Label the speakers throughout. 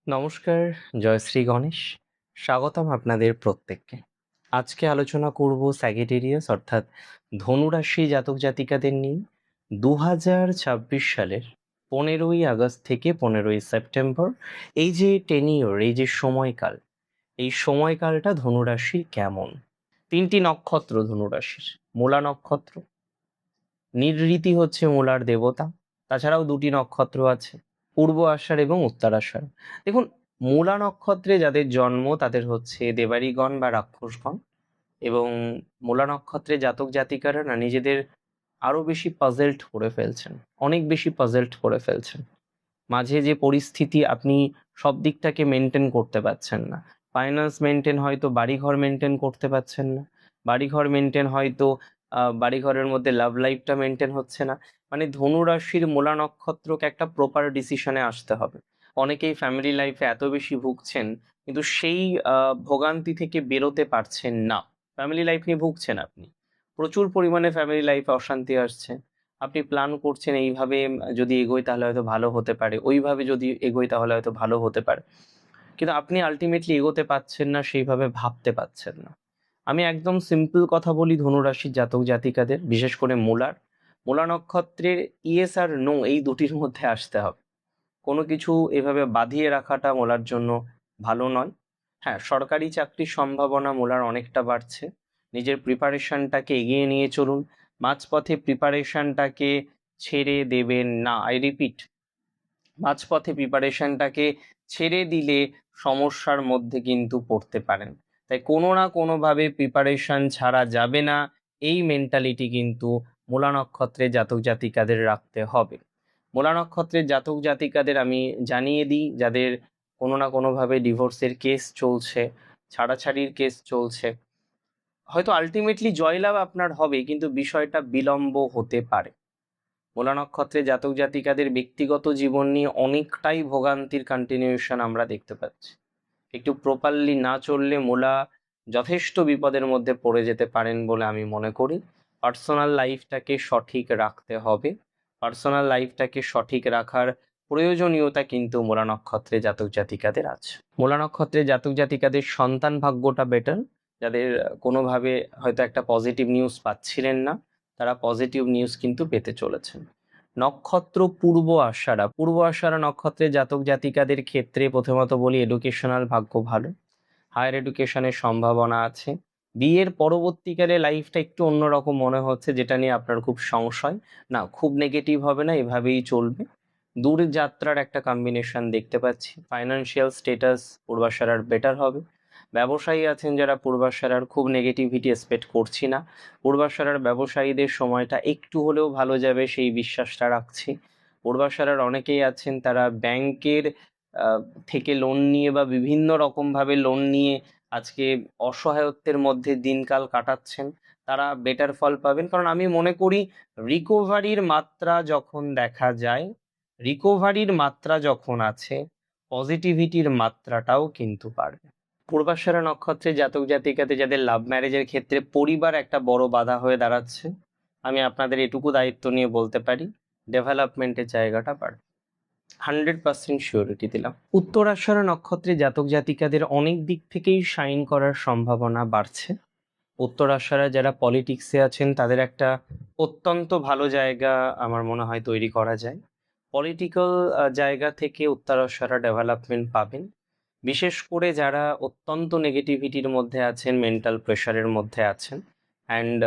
Speaker 1: নমস্কার, জয় শ্রী গণেশ। স্বাগতম আপনাদের প্রত্যেককে। আজকে আলোচনা করব স্যাগিটেরিয়াস অর্থাৎ ধনুরাশি জাতক জাতিকাদের নিয়ে 2026 সালের 15ই আগস্ট থেকে 15ই সেপ্টেম্বর এই যে টেনিওর, এই যে সময়কাল, এই সময়কালটা ধনুরাশির কেমন। 3টি নক্ষত্র ধনুরাশির। মূলা নক্ষত্র, নিরৃতি হচ্ছে মূলার দেবতা। তাছাড়াও 2টি নক্ষত্র আছে, পূর্ব আষাঢ় এবং উত্তরাষাঢ়। দেখুন, মূলা নক্ষত্রে যাদের জন্ম তাদের হচ্ছে দেবাড়িগণ বা রাক্ষসগণ, এবং মূলা নক্ষত্রে জাতক জাতিকারা না নিজেদের আরো বেশি পাজেলড করে ফেলছেন, অনেক বেশি পাজেলড করে ফেলছেন। মাঝে যে পরিস্থিতি, আপনি সব দিকটাকে মেনটেন করতে পারছেন না। ফাইন্যান্স মেনটেন, হয়তো বাড়িঘর মেনটেন করতে পারছেন না। বাড়িঘর মেনটেন, হয়তো বাড়িঘরের মধ্যে লাভ লাইফটা মেনটেন হচ্ছে না। মানে ধনুরাশির মূলা নক্ষত্রকে একটা প্রপার ডিসিশনে আসতে হবে। অনেকেই ফ্যামিলি লাইফে এত বেশি ভুগছেন, কিন্তু সেই ভোগান্তি থেকে বেরোতে পারছেন না। ফ্যামিলি লাইফ নিয়ে ভুগছেন আপনি, প্রচুর পরিমাণে ফ্যামিলি লাইফে অশান্তি আসছে। আপনি প্ল্যান করছেন এইভাবে যদি এগোই তাহলে হয়তো ভালো হতে পারে, ওইভাবে যদি এগোই তাহলে হয়তো ভালো হতে পারে, কিন্তু আপনি আলটিমেটলি এগোতে পাচ্ছেন না, সেইভাবে ভাবতে পাচ্ছেন না। আমি একদম সিম্পল কথা বলি ধনুরাশির জাতক জাতিকাদের, বিশেষ করে মূলা নক্ষত্রের ইয়েস আর নো এই দুটির মধ্যে আসতে হবে। কোনো কিছু এভাবে বাঁধিয়ে রাখাটা মূলার জন্য ভালো নয়। হ্যাঁ, সরকারি চাকরির সম্ভাবনা মূলার অনেকটা বাড়ছে। নিজের প্রিপারেশনটাকে এগিয়ে নিয়ে চলুন, মাঝপথে প্রিপারেশনটাকে ছেড়ে দেবেন না। আই রিপিট, মাঝপথে প্রিপারেশনটাকে ছেড়ে দিলে সমস্যার মধ্যে কিন্তু পড়তে পারেন। তাই কোনো না কোনোভাবে প্রিপারেশন ছাড়া যাবে না, এই মেন্টালিটি কিন্তু মূলা নক্ষত্রের জাতক জাতিকাদের রাখতে হবে। মূলা নক্ষত্রের জাতক জাতিকাদের আমি জানিয়ে দিই, যাদের কোনো না কোনোভাবে ডিভোর্সের কেস চলছে, ছাড়াছাড়ির কেস চলছে, হয়তো আলটিমেটলি জয়লাভ আপনার হবে, কিন্তু বিষয়টা বিলম্ব হতে পারে। মূলা নক্ষত্রে জাতক জাতিকাদের ব্যক্তিগত জীবন নিয়ে অনেকটাই ভোগান্তির কন্টিনিউশন আমরা দেখতে পাচ্ছি। একটু প্রপারলি না চললে মূলা যথেষ্ট বিপদের মধ্যে পড়ে যেতে পারেন বলে আমি মনে করি। পার্সোনাল লাইফটাকে সঠিক রাখতে হবে। পার্সোনাল লাইফটাকে সঠিক রাখার প্রয়োজনীয়তা কিন্তু মূলা নক্ষত্রে জাতক জাতিকাদের আছে। মূলা নক্ষত্রে জাতক জাতিকাদের সন্তান ভাগ্যটা বেটার। যাদের কোনোভাবে হয়তো একটা পজিটিভ নিউজ পাচ্ছিলেন না, তারা পজিটিভ নিউজ কিন্তু পেতে চলেছেন। নক্ষত্র পূর্ব আষাঢ়া নক্ষত্রের জাতক জাতিকাদের ক্ষেত্রে প্রথমত বলি, এডুকেশনাল ভাগ্য ভালো, হায়ার এডুকেশনের সম্ভাবনা আছে। বিয়ের পরবর্তীকালে লাইফটা একটু অন্যরকম মনে হচ্ছে, যেটা নিয়ে আপনার খুব সংশয়। না, খুব নেগেটিভ হবে না, এভাবেই চলবে। দূর যাত্রার একটা কম্বিনেশন দেখতে পাচ্ছি। ফাইন্যান্সিয়াল স্টেটাস পূর্বাশারার বেটার হবে। ব্যবসায়ী আছেন যারা পূর্বাশারার, খুব নেগেটিভিটি এক্সপেক্ট করছি না। পূর্বাশারার ব্যবসায়ীদের সময়টা একটু হলেও ভালো যাবে, সেই বিশ্বাসটা রাখছি। পূর্বাশারার অনেকেই আছেন তারা ব্যাংকের থেকে লোন নিয়ে বা বিভিন্ন রকমভাবে লোন নিয়ে আজকে অসহায়ত্বের মধ্যে দিনকাল কাটাচ্ছেন, তারা বেটার ফল পাবেন। কারণ আমি মনে করি রিকভারির মাত্রা যখন দেখা যায়, রিকভারির মাত্রা যখন আছে, পজিটিভিটির মাত্রাটাও কিন্তু বাড়বে। পূর্বাষাঢ়া নক্ষত্রে জাতক জাতিকাতে যাদের লাভ ম্যারেজের ক্ষেত্রে পরিবার একটা বড় বাধা হয়ে দাঁড়াচ্ছে, আমি আপনাদের এটুকু দায়িত্ব নিয়ে বলতে পারি, ডেভেলপমেন্টের জায়গাটা বাড়বে। 100% শিওরিটি দিলাম। উত্তরাষাঢ়া নক্ষত্রে জাতক জাতিকাদের অনেক দিক থেকেই শাইন করার সম্ভাবনা বাড়ছে। উত্তরাষাঢ়া যারা পলিটিক্সে আছেন তাদের একটা অত্যন্ত ভালো জায়গা আমার মনে হয় তৈরি করা যায়। পলিটিক্যাল জায়গা থেকে উত্তরাষাঢ়া ডেভেলপমেন্ট পাবেন। বিশেষ করে যারা অত্যন্ত নেগেটিভিটির মধ্যে আছেন, মেন্টাল প্রেশারের মধ্যে আছেন, অ্যান্ড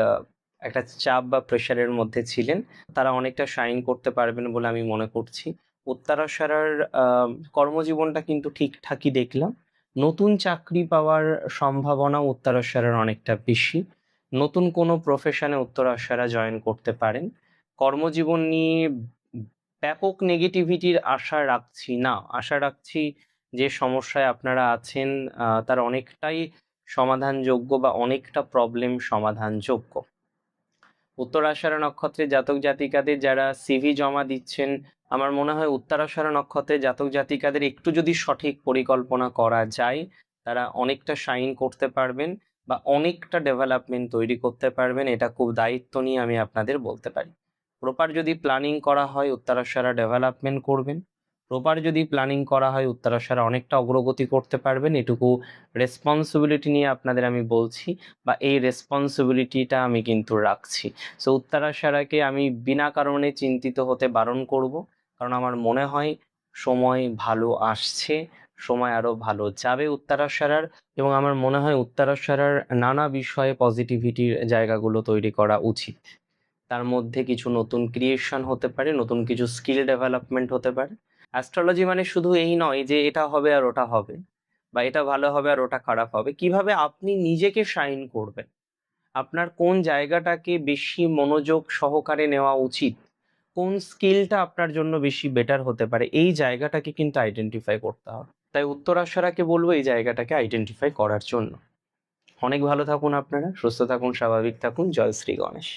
Speaker 1: একটা চাপ বা প্রেশারের মধ্যে ছিলেন, তারা অনেকটা শাইন করতে পারবেন বলে আমি মনে করছি। উত্তরাষাঢ়ার কর্মজীবনটা কিন্তু ঠিকঠাকই দেখলাম। নতুন চাকরি পাওয়ার সম্ভাবনা উত্তরাষাঢ়ার অনেকটা বেশি। নতুন কোনো প্রফেশনে উত্তরাষাঢ়া জয়েন করতে পারেন। কর্মজীবন নিয়ে ব্যাপক নেগেটিভিটির আশা রাখছি না। আশা রাখছি যে সমস্যায় আপনারা আছেন তার অনেকটাই সমাধানযোগ্য বা অনেকটা প্রবলেম সমাধানযোগ্য। উত্তরাষাঢ়া নক্ষত্রে জাতক জাতিকাদের যারা সিভি জমা দিচ্ছেন, আমার মনে হয় উত্তরাষাঢ়া নক্ষত্রে জাতক জাতিকাদের একটু যদি সঠিক পরিকল্পনা করা যায়, তারা অনেকটা শাইন করতে পারবেন বা অনেকটা ডেভেলপমেন্ট তৈরি করতে পারবেন। এটা খুব দায়িত্ব নিয়ে আমি আপনাদের বলতে পারি। প্রপার যদি প্ল্যানিং করা হয়, উত্তরাষাঢ়া ডেভেলপমেন্ট করবেন। প্রপার যদি প্ল্যানিং করা হয় উত্তরাশারা অনেকটা অগ্রগতি করতে পারবেন, এটুকু রেসপন্সিবিলিটি নিয়ে আপনাদের আমি বলছি, বা এই রেসপন্সিবিলিটিটা আমি কিন্তু রাখছি। সো উত্তরাশারাকে আমি বিনা কারণে চিন্তিত হতে বারণ করব, কারণ আমার মনে হয় সময় ভালো আসছে, সময় আরও ভালো যাবে উত্তরাশারার, এবং আমার মনে হয় উত্তরাশারার নানা বিষয়ে পজিটিভিটির জায়গাগুলো তৈরি করা উচিত। তার মধ্যে কিছু নতুন ক্রিয়েশন হতে পারে, নতুন কিছু স্কিল ডেভেলপমেন্ট হতে পারে। অ্যাস্ট্রোলজি মানে শুধু এই নয় যে এটা হবে আর ওটা হবে, বা এটা ভালো হবে আর ওটা খারাপ হবে। কিভাবে আপনি নিজেকে শাইন করবেন, আপনার কোন জায়গাটাকে বেশি মনোযোগ সহকারে নেওয়া উচিত, কোন স্কিলটা আপনার জন্য বেশি বেটার হতে পারে, এই জায়গাটাকে কিন্তু আইডেন্টিফাই করতে হবে। তাই উত্তরাশারাকে বলবো এই জায়গাটাকে আইডেন্টিফাই করার জন্য। অনেক ভালো থাকুন আপনারা, সুস্থ থাকুন, স্বাভাবিক থাকুন। জয় শ্রী গণেশ।